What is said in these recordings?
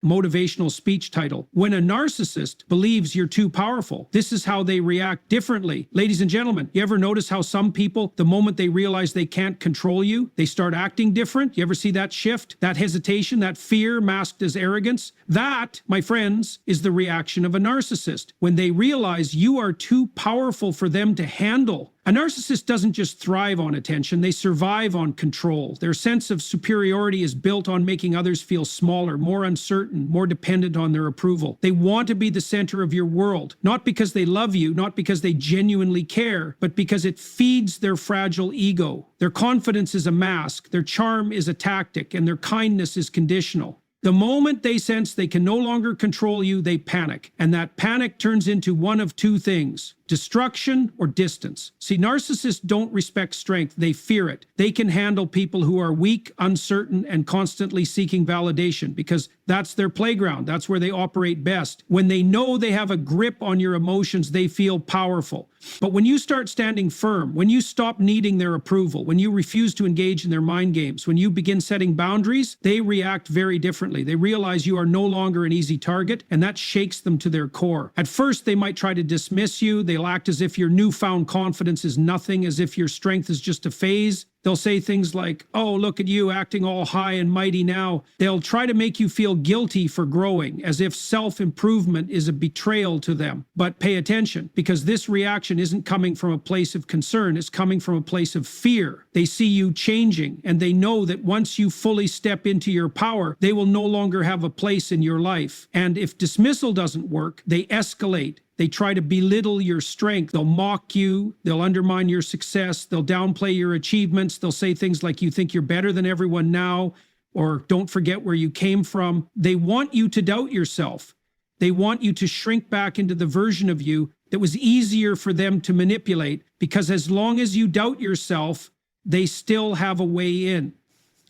motivational speech title. When a narcissist believes you're too powerful, this is how they react differently. Ladies and gentlemen, you ever notice how some people, the moment they realize they can't control you, they start acting different? You ever see that shift, that hesitation, that fear masked as arrogance? That, my friends, is the reaction of a narcissist. When they realize you are too powerful for them to handle. A narcissist doesn't just thrive on attention, they survive on control. Their sense of superiority is built on making others feel smaller, more uncertain, more dependent on their approval. They want to be the center of your world, not because they love you, not because they genuinely care, but because it feeds their fragile ego. Their confidence is a mask, their charm is a tactic, and their kindness is conditional. The moment they sense they can no longer control you, they panic. And that panic turns into one of two things: destruction or distance. See, narcissists don't respect strength, they fear it. They can handle people who are weak, uncertain, and constantly seeking validation because that's their playground. That's where they operate best. When they know they have a grip on your emotions, they feel powerful. But when you start standing firm, when you stop needing their approval, when you refuse to engage in their mind games, when you begin setting boundaries, they react very differently. They realize you are no longer an easy target, and that shakes them to their core. At first, they might try to dismiss you. They'll act as if your newfound confidence is nothing, as if your strength is just a phase. They'll say things like, "Oh, look at you acting all high and mighty now." They'll try to make you feel guilty for growing, as if self-improvement is a betrayal to them. But pay attention, because this reaction isn't coming from a place of concern. It's coming from a place of fear. They see you changing, and they know that once you fully step into your power, they will no longer have a place in your life. And if dismissal doesn't work, they escalate. They try to belittle your strength. They'll mock you. They'll undermine your success. They'll downplay your achievements. They'll say things like, "You think you're better than everyone now," or "Don't forget where you came from." They want you to doubt yourself. They want you to shrink back into the version of you that was easier for them to manipulate, because as long as you doubt yourself, they still have a way in.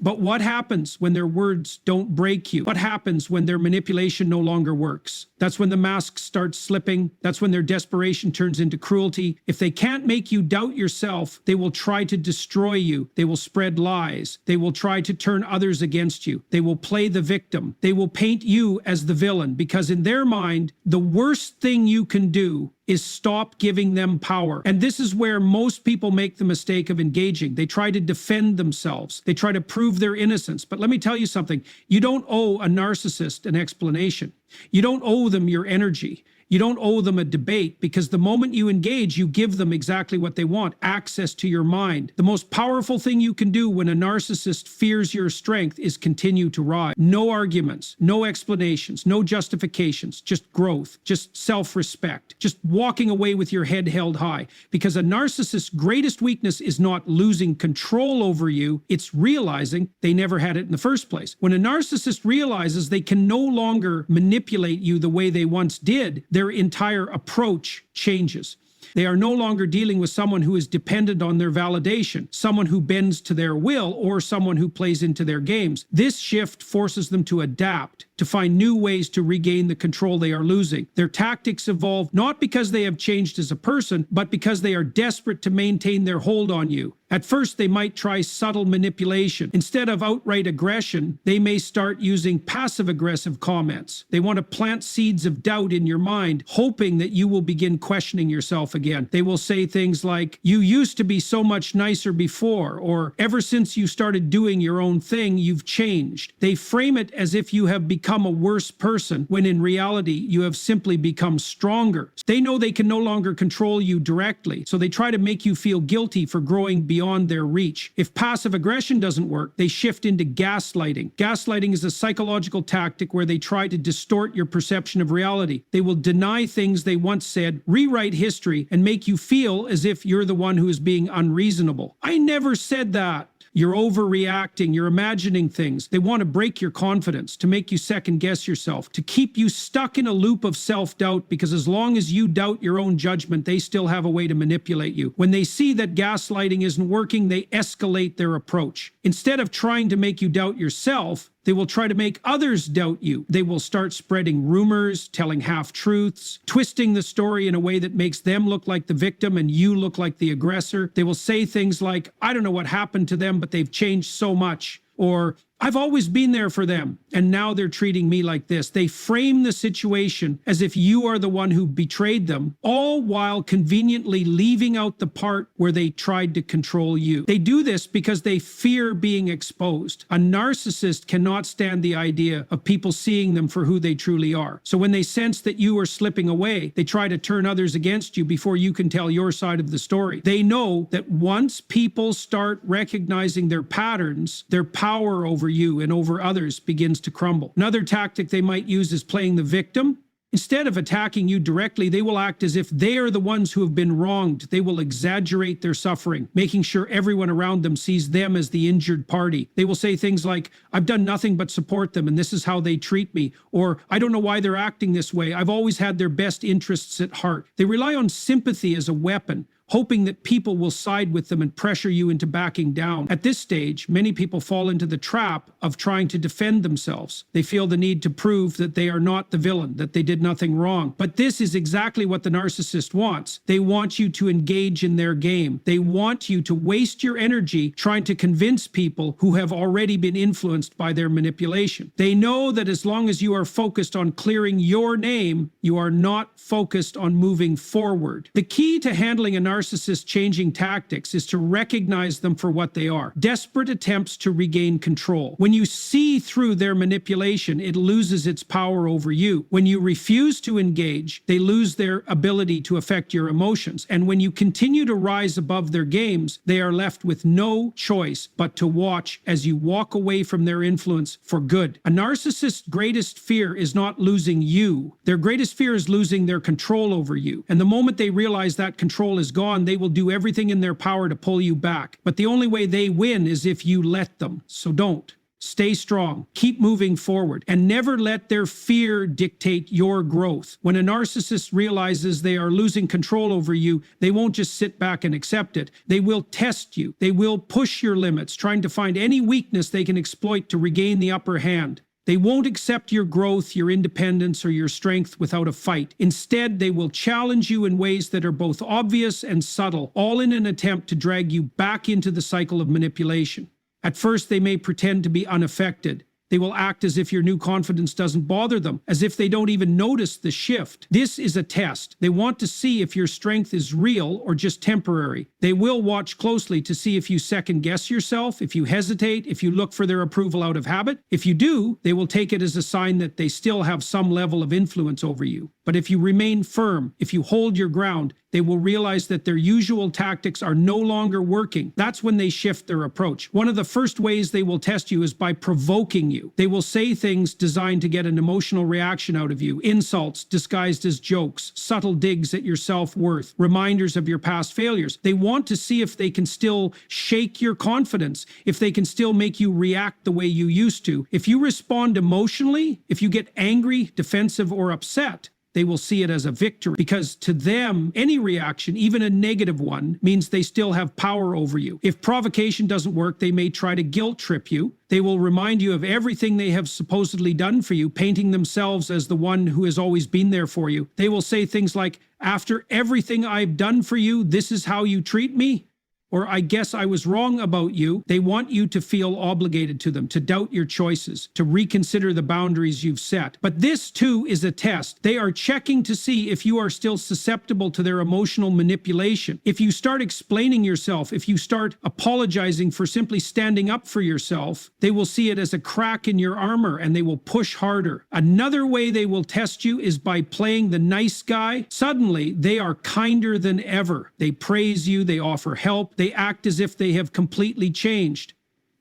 But what happens when their words don't break you? What happens when their manipulation no longer works? That's when the mask starts slipping. That's when their desperation turns into cruelty. If they can't make you doubt yourself, they will try to destroy you. They will spread lies. They will try to turn others against you. They will play the victim. They will paint you as the villain, because in their mind, the worst thing you can do is stop giving them power. And this is where most people make the mistake of engaging. They try to defend themselves. They try to prove their innocence. But let me tell you something. You don't owe a narcissist an explanation. You don't owe them your energy. You don't owe them a debate, because the moment you engage, you give them exactly what they want: access to your mind. The most powerful thing you can do when a narcissist fears your strength is continue to rise. No arguments, no explanations, no justifications, just growth, just self-respect, just walking away with your head held high. Because a narcissist's greatest weakness is not losing control over you, it's realizing they never had it in the first place. When a narcissist realizes they can no longer manipulate you the way they once did, their entire approach changes. They are no longer dealing with someone who is dependent on their validation, someone who bends to their will, or someone who plays into their games. This shift forces them to adapt, to find new ways to regain the control they are losing. Their tactics evolve not because they have changed as a person, but because they are desperate to maintain their hold on you. At first, they might try subtle manipulation. Instead of outright aggression, they may start using passive-aggressive comments. They want to plant seeds of doubt in your mind, hoping that you will begin questioning yourself again. They will say things like, "You used to be so much nicer before," or "Ever since you started doing your own thing, you've changed." They frame it as if you have become a worse person, when in reality, you have simply become stronger. They know they can no longer control you directly, so they try to make you feel guilty for growing beyond their reach. If passive aggression doesn't work, they shift into gaslighting. Gaslighting is a psychological tactic where they try to distort your perception of reality. They will deny things they once said, rewrite history, and make you feel as if you're the one who is being unreasonable. "I never said that." You're overreacting, you're imagining things. They want to break your confidence, to make you second guess yourself, to keep you stuck in a loop of self-doubt, because as long as you doubt your own judgment, they still have a way to manipulate you. When they see that gaslighting isn't working, they escalate their approach. Instead of trying to make you doubt yourself, they will try to make others doubt you. They will start spreading rumors, telling half-truths, twisting the story in a way that makes them look like the victim and you look like the aggressor. They will say things like, "I don't know what happened to them, but they've changed so much," or I've always been there for them, and now they're treating me like this. They frame the situation as if you are the one who betrayed them, all while conveniently leaving out the part where they tried to control you. They do this because they fear being exposed. A narcissist cannot stand the idea of people seeing them for who they truly are. So when they sense that you are slipping away, they try to turn others against you before you can tell your side of the story. They know that once people start recognizing their patterns, their power over you and over others begins to crumble. Another tactic they might use is playing the victim. Instead of attacking you directly, they will act as if they are the ones who have been wronged. They will exaggerate their suffering, making sure everyone around them sees them as the injured party. They will say things like, I've done nothing but support them and this is how they treat me. Or, I don't know why they're acting this way. I've always had their best interests at heart. They rely on sympathy as a weapon, hoping that people will side with them and pressure you into backing down. At this stage, many people fall into the trap of trying to defend themselves. They feel the need to prove that they are not the villain, that they did nothing wrong. But this is exactly what the narcissist wants. They want you to engage in their game. They want you to waste your energy trying to convince people who have already been influenced by their manipulation. They know that as long as you are focused on clearing your name, you are not focused on moving forward. The key to handling a narcissist changing tactics is to recognize them for what they are: desperate attempts to regain control. When you see through their manipulation, it loses its power over you. When you refuse to engage, they lose their ability to affect your emotions. And when you continue to rise above their games, they are left with no choice but to watch as you walk away from their influence for good. A narcissist's greatest fear is not losing you. Their greatest fear is losing their control over you. And the moment they realize that control is gone, they will do everything in their power to pull you back. But the only way they win is if you let them. So don't. Stay strong, keep moving forward, and never let their fear dictate your growth. When a narcissist realizes they are losing control over you, they won't just sit back and accept it. They will test you. They will push your limits, trying to find any weakness they can exploit to regain the upper hand. They won't accept your growth, your independence, or your strength without a fight. Instead, they will challenge you in ways that are both obvious and subtle, all in an attempt to drag you back into the cycle of manipulation. At first, they may pretend to be unaffected. They will act as if your new confidence doesn't bother them, as if they don't even notice the shift. This is a test. They want to see if your strength is real or just temporary. They will watch closely to see if you second guess yourself, if you hesitate, if you look for their approval out of habit. If you do, they will take it as a sign that they still have some level of influence over you. But if you remain firm, if you hold your ground, they will realize that their usual tactics are no longer working. That's when they shift their approach. One of the first ways they will test you is by provoking you. They will say things designed to get an emotional reaction out of you: insults disguised as jokes, subtle digs at your self-worth, reminders of your past failures. They want to see if they can still shake your confidence, if they can still make you react the way you used to. If you respond emotionally, if you get angry, defensive, or upset, they will see it as a victory, because to them, any reaction, even a negative one, means they still have power over you. If provocation doesn't work, they may try to guilt trip you. They will remind you of everything they have supposedly done for you, painting themselves as the one who has always been there for you. They will say things like, "After everything I've done for you, this is how you treat me?" Or, "I guess I was wrong about you." They want you to feel obligated to them, to doubt your choices, to reconsider the boundaries you've set. But this too is a test. They are checking to see if you are still susceptible to their emotional manipulation. If you start explaining yourself, if you start apologizing for simply standing up for yourself, they will see it as a crack in your armor and they will push harder. Another way they will test you is by playing the nice guy. Suddenly, they are kinder than ever. They praise you, they offer help, they act as if they have completely changed.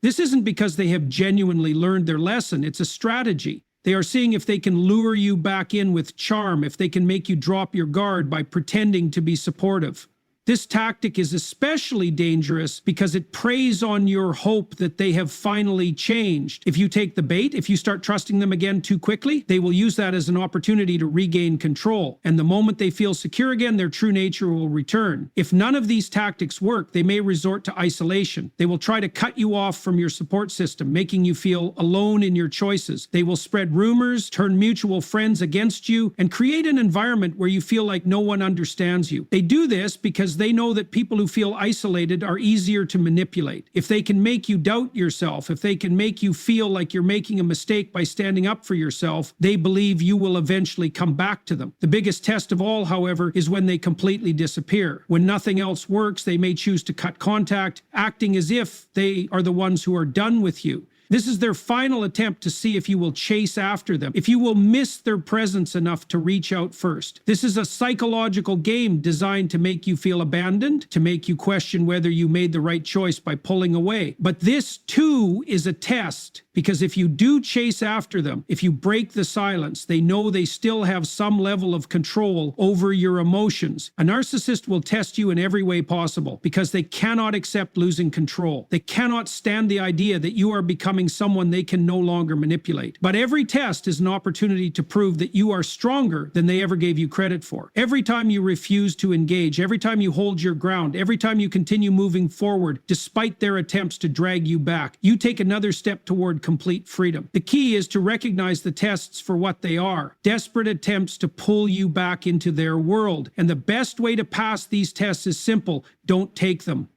This isn't because they have genuinely learned their lesson. It's a strategy. They are seeing if they can lure you back in with charm, if they can make you drop your guard by pretending to be supportive. This tactic is especially dangerous because it preys on your hope that they have finally changed. If you take the bait, if you start trusting them again too quickly, they will use that as an opportunity to regain control. And the moment they feel secure again, their true nature will return. If none of these tactics work, they may resort to isolation. They will try to cut you off from your support system, making you feel alone in your choices. They will spread rumors, turn mutual friends against you, and create an environment where you feel like no one understands you. They do this because they know that people who feel isolated are easier to manipulate. If they can make you doubt yourself, if they can make you feel like you're making a mistake by standing up for yourself, they believe you will eventually come back to them. The biggest test of all, however, is when they completely disappear. When nothing else works, they may choose to cut contact, acting as if they are the ones who are done with you. This is their final attempt to see if you will chase after them, if you will miss their presence enough to reach out first. This is a psychological game designed to make you feel abandoned, to make you question whether you made the right choice by pulling away. But this too is a test, because if you do chase after them, if you break the silence, they know they still have some level of control over your emotions. A narcissist will test you in every way possible because they cannot accept losing control. They cannot stand the idea that you are becoming someone they can no longer manipulate. But every test is an opportunity to prove that you are stronger than they ever gave you credit for. Every time you refuse to engage, every time you hold your ground, every time you continue moving forward despite their attempts to drag you back, you take another step toward complete freedom. The key is to recognize the tests for what they are: desperate attempts to pull you back into their world. And the best way to pass these tests is simple: don't take them.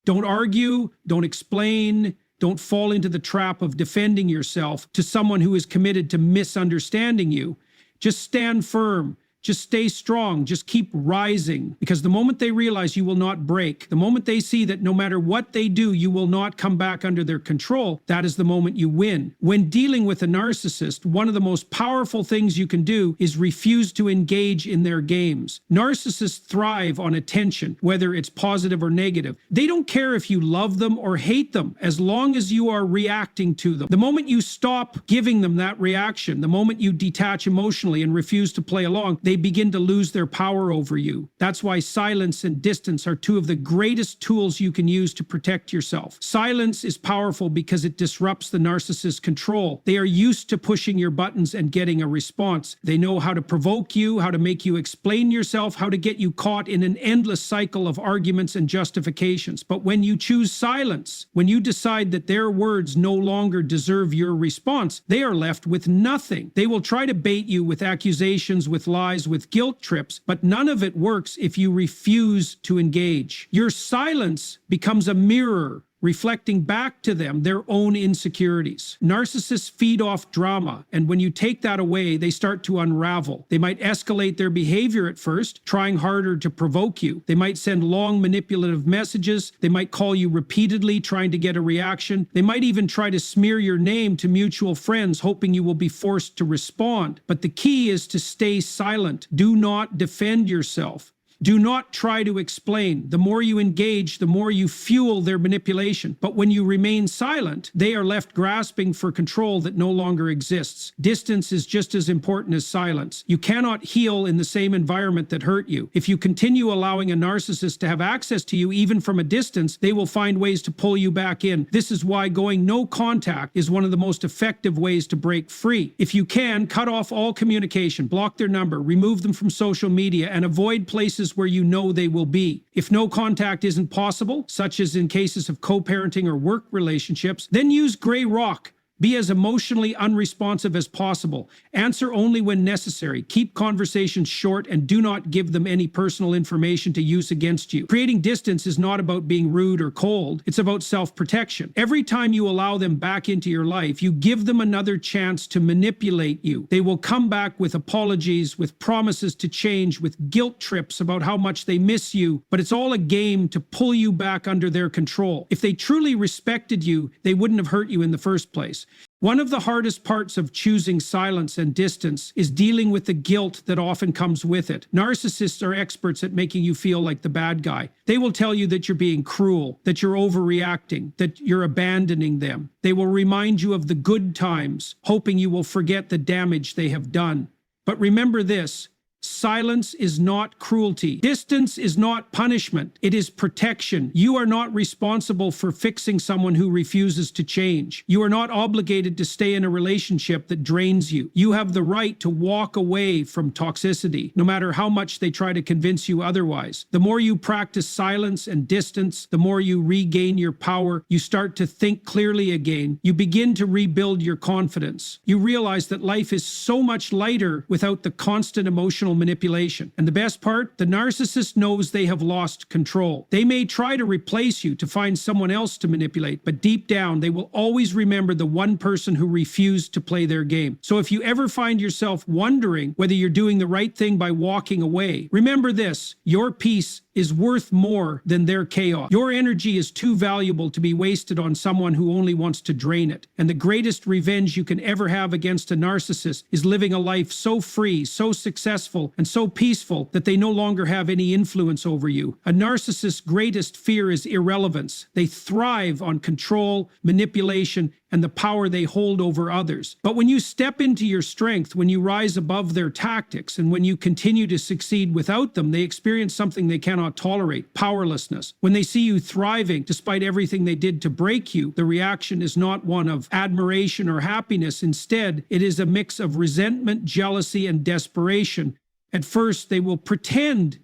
Don't argue, don't explain, don't fall into the trap of defending yourself to someone who is committed to misunderstanding you. Just stand firm. Just stay strong. Just keep rising. Because the moment they realize you will not break, the moment they see that no matter what they do, you will not come back under their control, that is the moment you win. When dealing with a narcissist, one of the most powerful things you can do is refuse to engage in their games. Narcissists thrive on attention, whether it's positive or negative. They don't care if you love them or hate them, as long as you are reacting to them. The moment you stop giving them that reaction, the moment you detach emotionally and refuse to play along, they begin to lose their power over you. That's why silence and distance are two of the greatest tools you can use to protect yourself. Silence is powerful because it disrupts the narcissist's control. They are used to pushing your buttons and getting a response. They know how to provoke you, how to make you explain yourself, how to get you caught in an endless cycle of arguments and justifications. But when you choose silence, when you decide that their words no longer deserve your response, they are left with nothing. They will try to bait you with accusations, with lies, with guilt trips, but none of it works if you refuse to engage. Your silence becomes a mirror reflecting back to them their own insecurities. Narcissists feed off drama, and when you take that away, they start to unravel. They might escalate their behavior at first, trying harder to provoke you. They might send long manipulative messages. They might call you repeatedly, trying to get a reaction. They might even try to smear your name to mutual friends, hoping you will be forced to respond. But the key is to stay silent. Do not defend yourself. Do not try to explain. The more you engage, the more you fuel their manipulation. But when you remain silent, they are left grasping for control that no longer exists. Distance is just as important as silence. You cannot heal in the same environment that hurt you. If you continue allowing a narcissist to have access to you, even from a distance, they will find ways to pull you back in. This is why going no contact is one of the most effective ways to break free. If you can, cut off all communication, block their number, remove them from social media, and avoid places where you know they will be. If no contact isn't possible, such as in cases of co-parenting or work relationships, then use gray rock. Be as emotionally unresponsive as possible. Answer only when necessary. Keep conversations short and do not give them any personal information to use against you. Creating distance is not about being rude or cold. It's about self-protection. Every time you allow them back into your life, you give them another chance to manipulate you. They will come back with apologies, with promises to change, with guilt trips about how much they miss you, but it's all a game to pull you back under their control. If they truly respected you, they wouldn't have hurt you in the first place. One of the hardest parts of choosing silence and distance is dealing with the guilt that often comes with it. Narcissists are experts at making you feel like the bad guy. They will tell you that you're being cruel, that you're overreacting, that you're abandoning them. They will remind you of the good times, hoping you will forget the damage they have done. But remember this: silence is not cruelty. Distance is not punishment. It is protection. You are not responsible for fixing someone who refuses to change. You are not obligated to stay in a relationship that drains you. You have the right to walk away from toxicity, no matter how much they try to convince you otherwise. The more you practice silence and distance, the more you regain your power. You start to think clearly again. You begin to rebuild your confidence. You realize that life is so much lighter without the constant emotional manipulation. And the best part, the narcissist knows they have lost control. They may try to replace you to find someone else to manipulate, but deep down, they will always remember the one person who refused to play their game. So if you ever find yourself wondering whether you're doing the right thing by walking away, remember this: your peace is worth more than their chaos. Your energy is too valuable to be wasted on someone who only wants to drain it. And the greatest revenge you can ever have against a narcissist is living a life so free, so successful, and so peaceful that they no longer have any influence over you. A narcissist's greatest fear is irrelevance. They thrive on control, manipulation, and the power they hold over others. But when you step into your strength, when you rise above their tactics, and when you continue to succeed without them, they experience something they cannot tolerate: powerlessness. When they see you thriving despite everything they did to break you, the reaction is not one of admiration or happiness. Instead, it is a mix of resentment, jealousy, and desperation. At first, they will pretend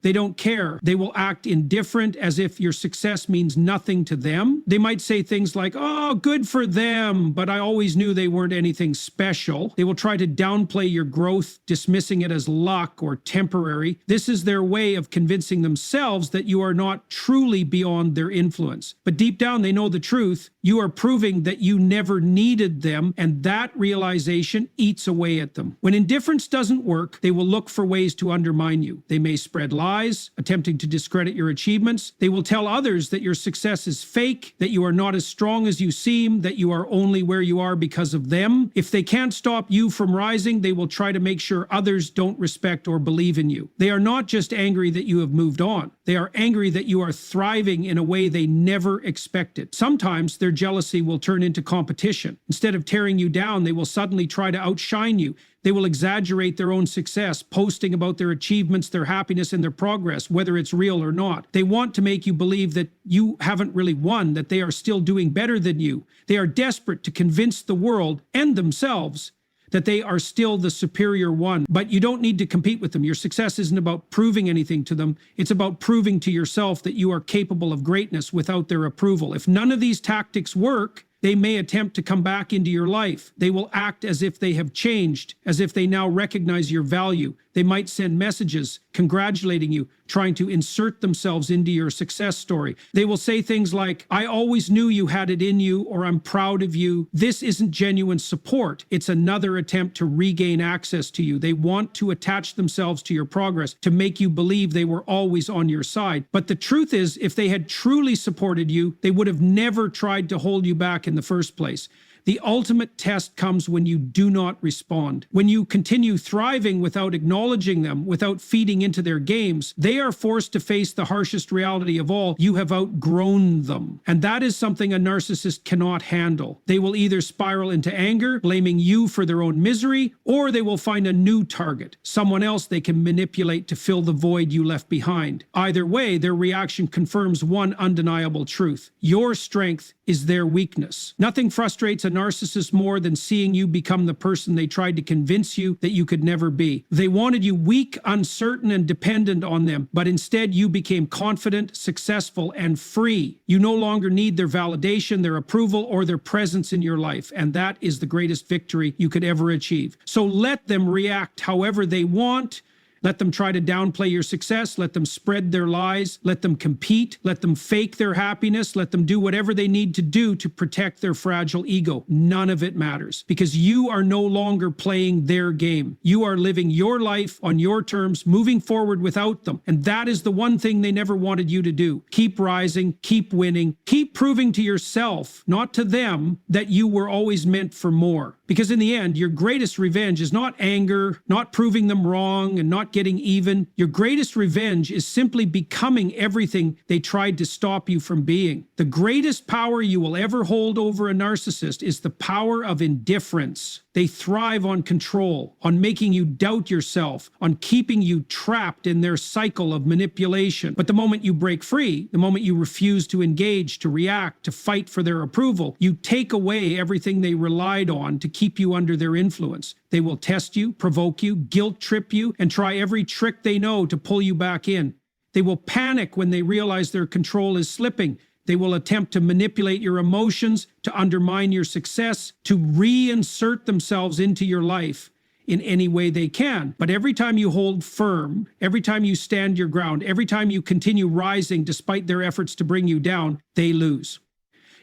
they don't care. They will act indifferent, as if your success means nothing to them. They might say things like, "Oh, good for them, but I always knew they weren't anything special." They will try to downplay your growth, dismissing it as luck or temporary. This is their way of convincing themselves that you are not truly beyond their influence. But deep down, they know the truth. You are proving that you never needed them, and that realization eats away at them. When indifference doesn't work, they will look for ways to undermine you. They may spread lies, attempting to discredit your achievements. They will tell others that your success is fake, that you are not as strong as you seem, that you are only where you are because of them. If they can't stop you from rising, they will try to make sure others don't respect or believe in you. They are not just angry that you have moved on. They are angry that you are thriving in a way they never expected. Sometimes their jealousy will turn into competition. Instead of tearing you down, they will suddenly try to outshine you. They will exaggerate their own success, posting about their achievements, their happiness, and their progress, whether it's real or not. They want to make you believe that you haven't really won, that they are still doing better than you. They are desperate to convince the world and themselves that they are still the superior one. But you don't need to compete with them. Your success isn't about proving anything to them. It's about proving to yourself that you are capable of greatness without their approval. If none of these tactics work, they may attempt to come back into your life. They will act as if they have changed, as if they now recognize your value. They might send messages congratulating you, trying to insert themselves into your success story. They will say things like, "I always knew you had it in you," or "I'm proud of you." This isn't genuine support. It's another attempt to regain access to you. They want to attach themselves to your progress, to make you believe they were always on your side. But the truth is, if they had truly supported you, they would have never tried to hold you back in the first place. The ultimate test comes when you do not respond. When you continue thriving without acknowledging them, without feeding into their games, they are forced to face the harshest reality of all: you have outgrown them. And that is something a narcissist cannot handle. They will either spiral into anger, blaming you for their own misery, or they will find a new target, someone else they can manipulate to fill the void you left behind. Either way, their reaction confirms one undeniable truth: your strength is their weakness. Nothing frustrates a narcissist more than seeing you become the person they tried to convince you that you could never be. They wanted you weak, uncertain, and dependent on them, but instead you became confident, successful, and free. You no longer need their validation, their approval, or their presence in your life, and that is the greatest victory you could ever achieve. So let them react however they want. Let them try to downplay your success. Let them spread their lies. Let them compete. Let them fake their happiness. Let them do whatever they need to do to protect their fragile ego. None of it matters, because you are no longer playing their game. You are living your life on your terms, moving forward without them. And that is the one thing they never wanted you to do. Keep rising, keep winning, keep proving to yourself, not to them, that you were always meant for more. Because in the end, your greatest revenge is not anger, not proving them wrong, and not getting even. Your greatest revenge is simply becoming everything they tried to stop you from being. The greatest power you will ever hold over a narcissist is the power of indifference. They thrive on control, on making you doubt yourself, on keeping you trapped in their cycle of manipulation. But the moment you break free, the moment you refuse to engage, to react, to fight for their approval, you take away everything they relied on to keep you under their influence. They will test you, provoke you, guilt trip you, and try every trick they know to pull you back in. They will panic when they realize their control is slipping. They will attempt to manipulate your emotions, to undermine your success, to reinsert themselves into your life. in any way they can. But every time you hold firm, every time you stand your ground, every time you continue rising despite their efforts to bring you down, they lose.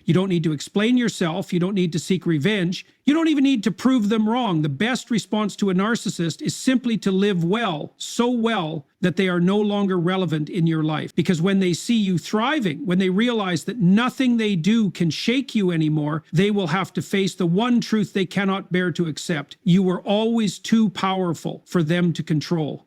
You don't need to explain yourself. You don't need to seek revenge. You don't even need to prove them wrong. The best response to a narcissist is simply to live well, so well that they are no longer relevant in your life. Because when they see you thriving, when they realize that nothing they do can shake you anymore, they will have to face the one truth they cannot bear to accept. You were always too powerful for them to control.